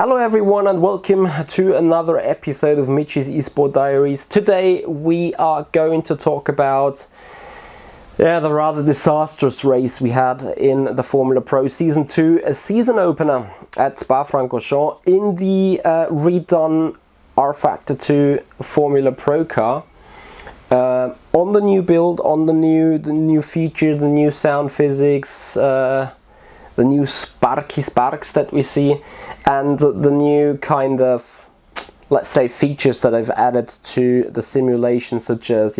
Hello everyone and welcome to another episode of Michi's Esport Diaries. Today we are going to talk about the rather disastrous race we had in the Formula Pro Season 2, a season opener at Spa-Francorchamps in the redone rFactor 2 Formula Pro car. On the new build, on the new feature, the new sound physics, the new sparks that we see, and the new kind of, let's say, features that I've added to the simulation, such as,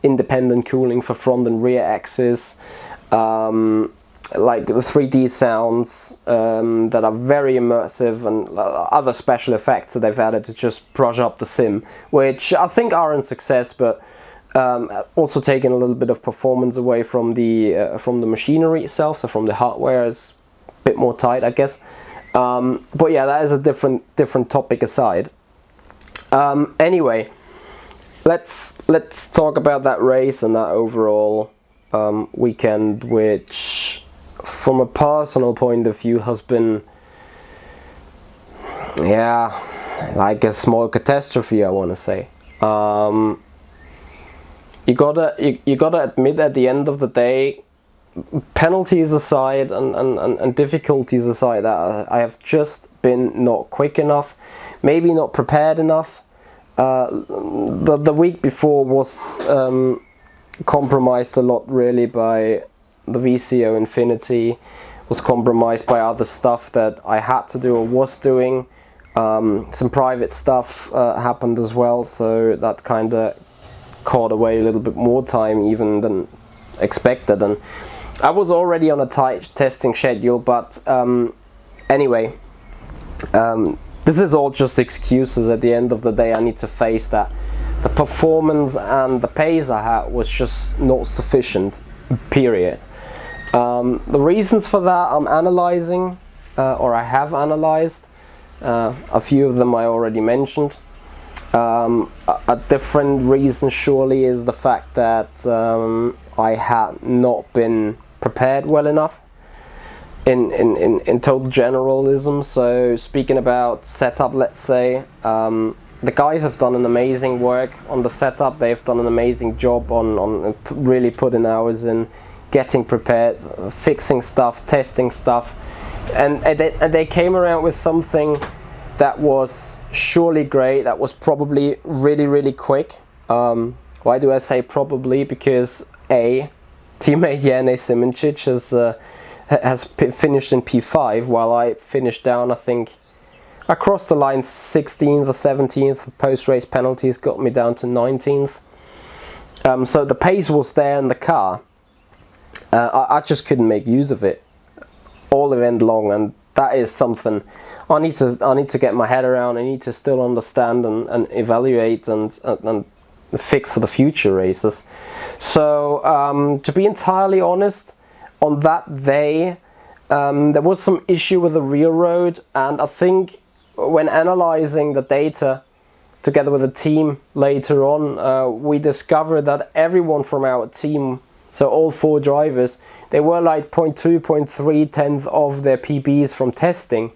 independent cooling for front and rear axis, like the 3D sounds that are very immersive, and other special effects that I've added to just brush up the sim, which I think are a success, but also taking a little bit of performance away from the machinery itself, so from the hardware is a bit more tight, I guess. But yeah, that is a different topic aside. Anyway, let's talk about that race and that overall weekend, which, from a personal point of view, has been, like a small catastrophe, I want to say. You gotta admit, at the end of the day, penalties aside and difficulties aside, that I have just been not quick enough, maybe not prepared enough. The week before was compromised a lot, really, by the VCO Infinity, was compromised by other stuff that I had to do or was doing. Some private stuff happened as well, so that kind of caught away a little bit more time even than expected, and I was already on a tight testing schedule, but anyway, this is all just excuses. At the end of the day, I need to face that the performance and the pace I had was just not sufficient, period. The reasons for that I'm analyzing, or I have analyzed. A few of them I already mentioned. A different reason surely is the fact that I had not been prepared well enough in total generalism. So speaking about setup, let's say, the guys have done an amazing work on the setup. They've done an amazing job on really putting hours in, getting prepared, fixing stuff, testing stuff, and they came around with something that was surely great, that was probably really quick. Why do I say probably? Because A, teammate Michi has finished in P5, while I finished down, I think, I crossed the line 16th or 17th, post-race penalties got me down to 19th. So the pace was there in the car. I just couldn't make use of it all event long, and that is something I need to get my head around. I need to still understand and evaluate and fix for the future races. So to be entirely honest, on that day there was some issue with the rear road, and I think when analyzing the data together with the team later on, we discovered that everyone from our team, so all 4 drivers, they were like 0.2, 0.3 tenths of their PBs from testing.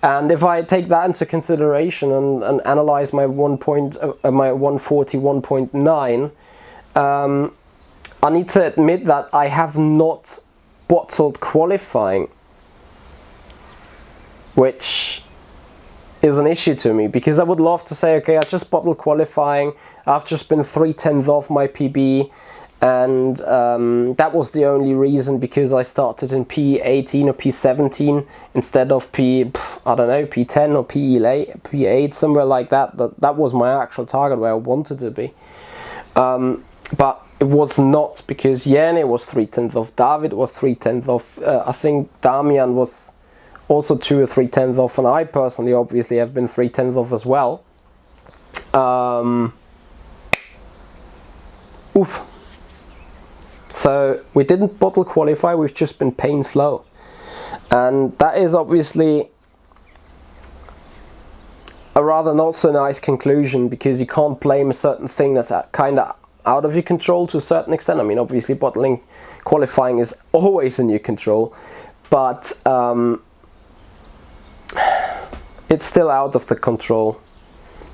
And if I take that into consideration and analyze my 141.9, I need to admit that I have not bottled qualifying, which is an issue to me, because I would love to say, okay, I just bottled qualifying, I've just been 0.3 tenths off my PB, and that was the only reason, because I started in P18 or P17 instead of P10 or P8, somewhere like that. That was my actual target, where I wanted to be. But it was not, because Jene was 0.3 tenths off, David was 0.3 tenths off, I think Damian was also 2 or 3 tenths off, and I personally obviously have been 0.3 tenths off as well. Oof. So we didn't bottle qualify, we've just been pain slow. And that is obviously a rather not so nice conclusion, because you can't blame a certain thing that's kind of out of your control to a certain extent. I mean, obviously bottling qualifying is always in your control, but it's still out of the control,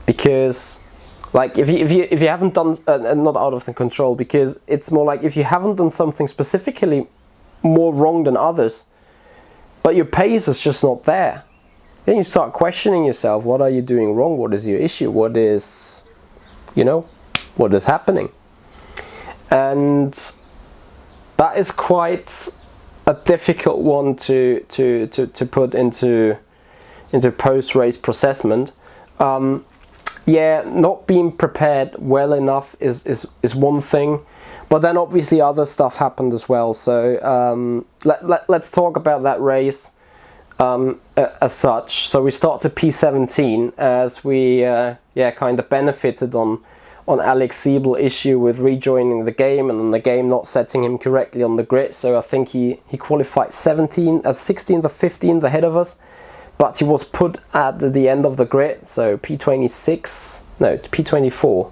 because like if you haven't done not out of the control, because it's more like if you haven't done something specifically more wrong than others, but your pace is just not there, then you start questioning yourself. What are you doing wrong? What is your issue? What is, you know, what is happening? And that is quite a difficult one to put into post-race processment. Yeah, not being prepared well enough is one thing, but then obviously other stuff happened as well. So let's talk about that race as such. So we start to P17 as we kind of benefited on Alex Siebel's issue with rejoining the game, and then the game not setting him correctly on the grid. So I think he qualified 16th or 15th ahead of us, but he was put at the end of the grid, so P26, no, P24.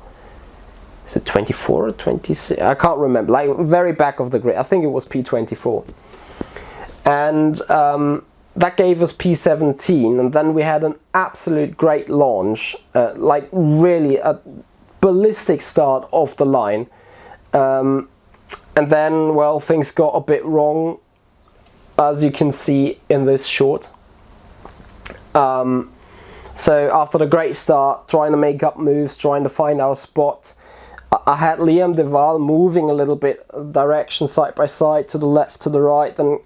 Is it 24 or 26? I can't remember, like very back of the grid. I think it was P24. And that gave us P17, and then we had an absolute great launch, like really a ballistic start off the line. And then, well, things got a bit wrong, as you can see in this short. So after the great start, trying to make up moves, trying to find our spot, I had Liam Deval moving a little bit direction side by side, to the left, to the right, and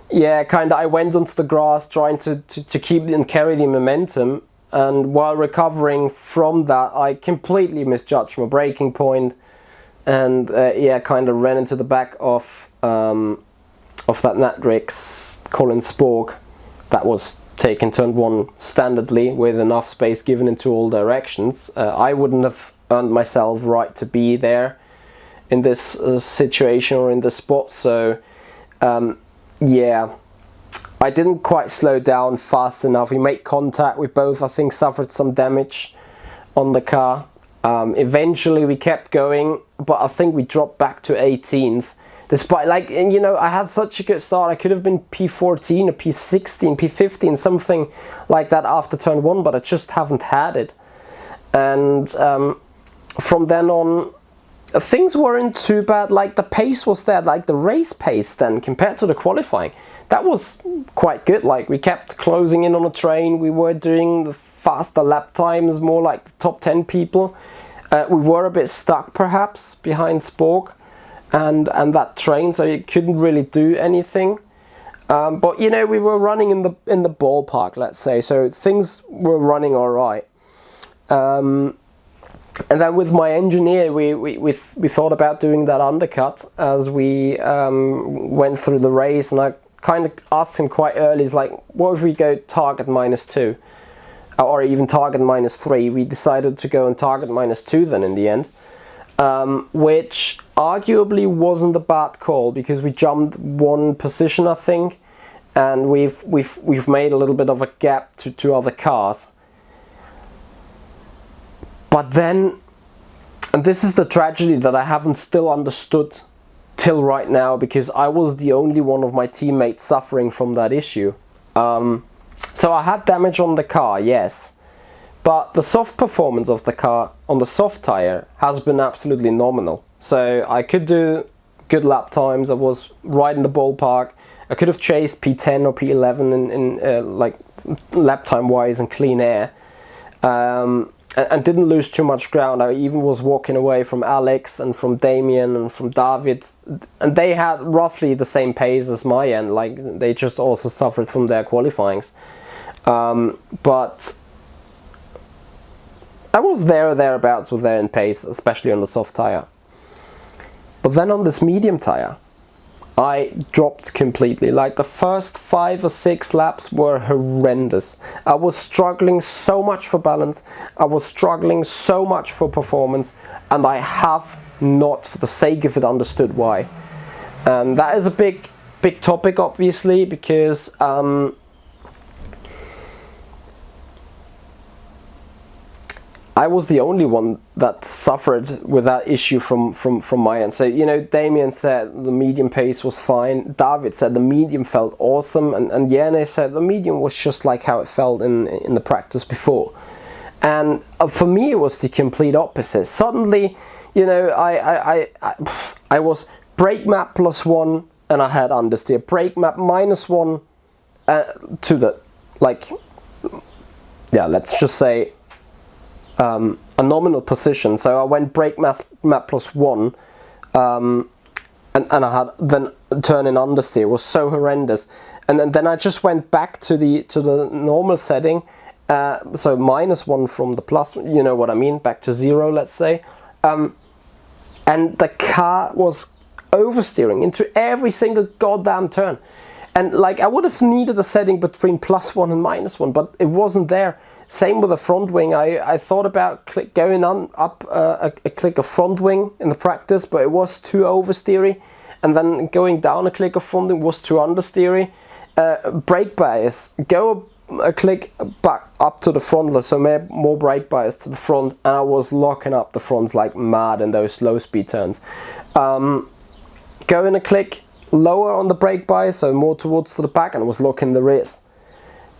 yeah, kind of I went onto the grass trying to keep and carry the momentum, and while recovering from that I completely misjudged my braking point, and yeah, kind of ran into the back of that Natrix Colin Spork that was taken turn one standardly with enough space given into all directions. I wouldn't have earned myself right to be there in this situation or in this spot. So yeah, I didn't quite slow down fast enough. We made contact. We both, I think, suffered some damage on the car. Eventually we kept going, but I think we dropped back to 18th. Despite, like, and you know, I had such a good start. I could have been P14 or P16, P15, something like that after turn one, but I just haven't had it. And from then on, things weren't too bad. Like, the pace was there, like the race pace then compared to the qualifying. That was quite good. Like, we kept closing in on a train. We were doing the faster lap times, more like the top 10 people. We were a bit stuck perhaps behind Spork and that train, so you couldn't really do anything. But you know, we were running in the ballpark, let's say, so things were running all right. And then with my engineer, we thought about doing that undercut as we went through the race, and I kind of asked him quite early, it's like, what if we go target -2? Or even target -3. We decided to go on target -2 then in the end, which arguably wasn't a bad call, because we jumped one position, I think, and we've made a little bit of a gap to other cars. But then, and this is the tragedy that I haven't still understood till right now, because I was the only one of my teammates suffering from that issue. So I had damage on the car, yes, but the soft performance of the car on the soft tire has been absolutely nominal. So I could do good lap times. I was right in the ballpark. I could have chased P10 or P11 in like lap time wise and clean air, and didn't lose too much ground. I even was walking away from Alex and from Damien and from David, and they had roughly the same pace as my end. Like, they just also suffered from their qualifyings. But I was thereabouts with their in pace, especially on the soft tire. But then on this medium tire, I dropped completely. Like, the first 5 or 6 laps were horrendous. I was struggling so much for balance. I was struggling so much for performance, and I have not, for the sake of it, understood why. And that is a big topic, obviously, because I was the only one that suffered with that issue from my end. So, you know, Damien said the medium pace was fine. David said the medium felt awesome. And Jene said the medium was just like how it felt in the practice before. And for me, it was the complete opposite. Suddenly, you know, I was brake map +1 and I had understeer. Brake map -1 to the, like, yeah, let's just say a nominal position. So I went brake map +1 and I had then turn in understeer. It was so horrendous. And then I just went back to the normal setting. So -1 from the plus, you know what I mean, back to 0, let's say. And the car was oversteering into every single goddamn turn. And like, I would have needed a setting between +1 and -1, but it wasn't there. Same with the front wing. I thought about going up a click of front wing in the practice, but it was too oversteery. And then going down a click of front wing was too understeery. Brake bias, go a click back up to the front, so more brake bias to the front, and I was locking up the fronts like mad in those low speed turns. Going a click lower on the brake bias, so more towards to the back, and I was locking the rears.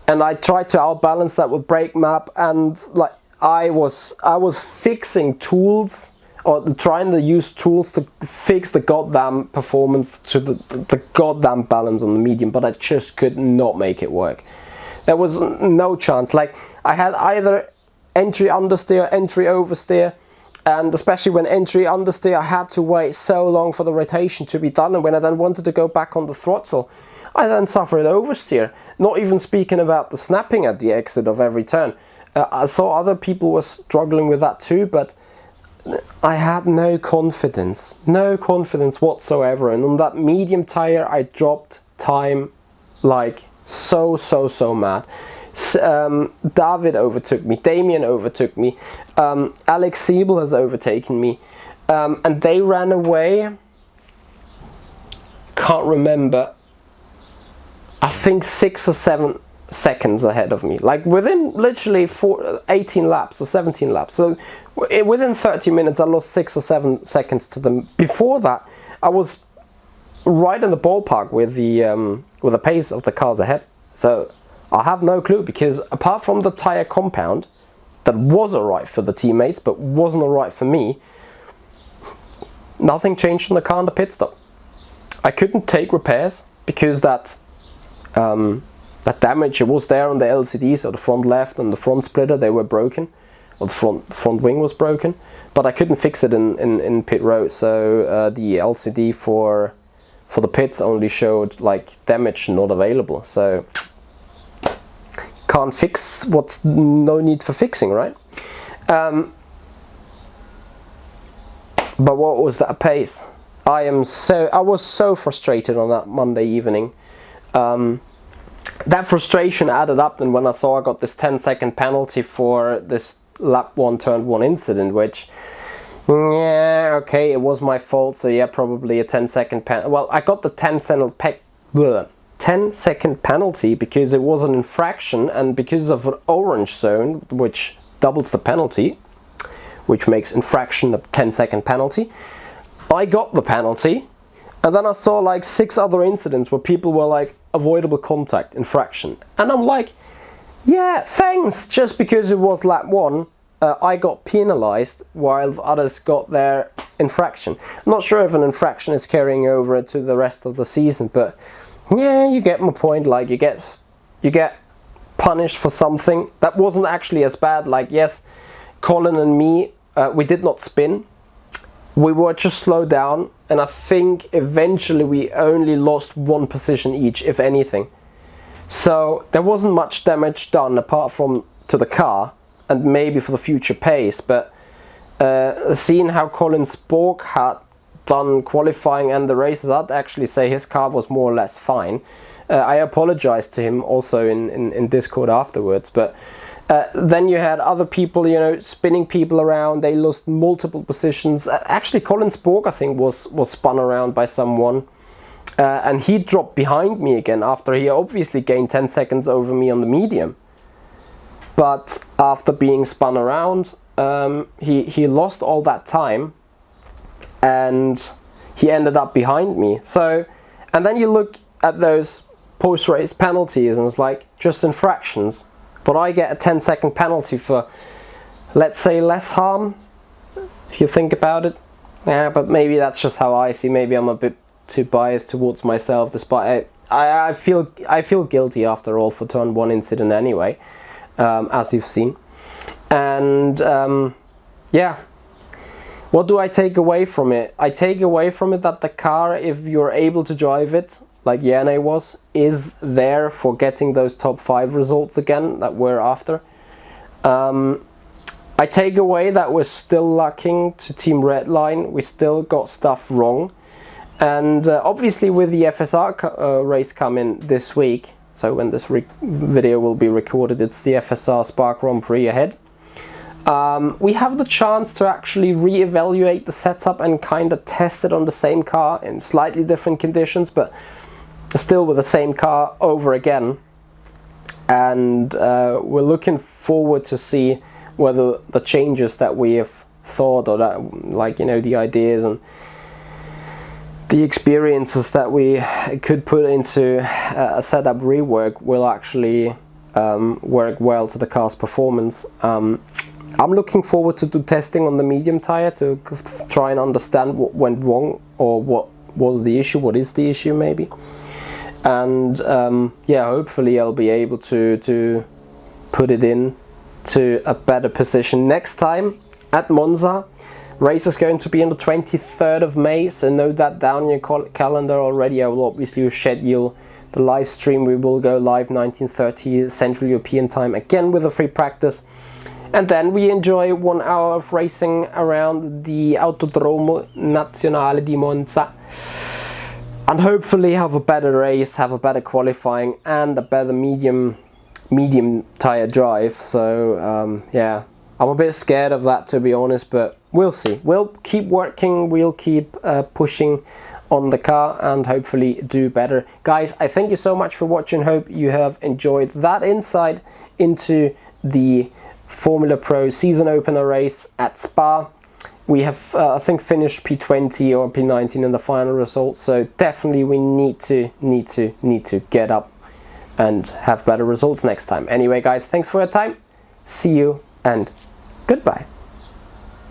And I tried to outbalance that with brake map, and like I was fixing tools, or trying to use tools to fix the goddamn performance to the goddamn balance on the medium, but I just could not make it work. There was no chance. Like, I had either entry understeer, entry oversteer, and especially when entry understeer, I had to wait so long for the rotation to be done, and when I then wanted to go back on the throttle, I then suffered oversteer. Not even speaking about the snapping at the exit of every turn. I saw other people were struggling with that too, but I had no confidence whatsoever. And on that medium tire, I dropped time like so mad. David overtook me, Damien overtook me, Alex Siebel has overtaken me, and they ran away, can't remember, I think 6 or 7 seconds ahead of me, like within literally 18 laps or 17 laps. So within 30 minutes I lost 6 or 7 seconds to them. Before that I was right in the ballpark with the pace of the cars ahead. So I have no clue, because apart from the tire compound that was alright for the teammates but wasn't alright for me, nothing changed on the car in the pit stop. I couldn't take repairs because that damage, it was there on the LCD, so the front left and the front splitter, they were broken, or the front wing was broken, but I couldn't fix it in pit road. So the LCD for the pits only showed like damage not available. So can't fix what's no need for fixing, right? But what was that pace? I was so frustrated on that Monday evening. That frustration added up, and when I saw I got this 10-second penalty for this lap 1 turn 1 incident, which, yeah, okay, it was my fault, so yeah, probably a 10-second penalty. Well, I got the 10-second penalty because it was an infraction, and because of an orange zone, which doubles the penalty, which makes infraction a 10-second penalty. I got the penalty, and then I saw like 6 other incidents where people were like, avoidable contact, infraction. And I'm like, yeah, thanks, just because it was lap 1, I got penalized while others got their infraction. I'm not sure if an infraction is carrying over to the rest of the season, but yeah, you get my point. Like, you get punished for something that wasn't actually as bad. Like, yes, Colin and me, we did not spin. We were just slowed down, and I think eventually we only lost 1 position each, if anything. So there wasn't much damage done apart from to the car and maybe for the future pace. But seeing how Colin Spork had done qualifying and the races, I'd actually say his car was more or less fine. I apologized to him also in Discord afterwards, but then you had other people, you know, spinning people around. They lost multiple positions. Actually, Colin Spork, I think, was spun around by someone, and he dropped behind me again after he obviously gained 10 seconds over me on the medium. But after being spun around, he lost all that time, and he ended up behind me. So, and then you look at those post-race penalties, and it's like just infractions, but I get a 10-second penalty for, let's say, less harm, if you think about it. Yeah, but maybe that's just how I see. Maybe I'm a bit too biased towards myself, despite I feel guilty after all for turn 1 incident anyway, as you've seen. And yeah, what do I take away from it? I take away from it that the car, if you're able to drive it like Jene was, is there for getting those top 5 results again that we're after. I take away that we're still lacking to Team Redline. We still got stuff wrong. And obviously with the FSR race coming this week, so when this video will be recorded, it's the FSR Spa Grand Prix ahead. We have the chance to actually re-evaluate the setup and kind of test it on the same car in slightly different conditions, but still with the same car over again. And we're looking forward to see whether the changes that we have thought, or that, like, you know, the ideas and the experiences that we could put into a setup rework will actually work well to the car's performance. I'm looking forward to do testing on the medium tire to try and understand what went wrong, or what was the issue, what is the issue maybe. And yeah, hopefully I'll be able to put it in to a better position next time at Monza. Race is going to be on the 23rd of May, so note that down in your calendar already. I will obviously schedule the live stream. We will go live 19:30 Central European time, again with a free practice. And then we enjoy 1 hour of racing around the Autodromo Nazionale di Monza. And hopefully have a better race, have a better qualifying, and a better medium tire drive. So yeah, I'm a bit scared of that, to be honest, but we'll see. We'll keep working, we'll keep pushing on the car and hopefully do better. Guys, I thank you so much for watching. Hope you have enjoyed that insight into the Formula Pro season opener race at Spa. We have I think finished P20 or P19 in the final results, so definitely we need to get up and have better results next time. Anyway guys, thanks for your time, see you and goodbye.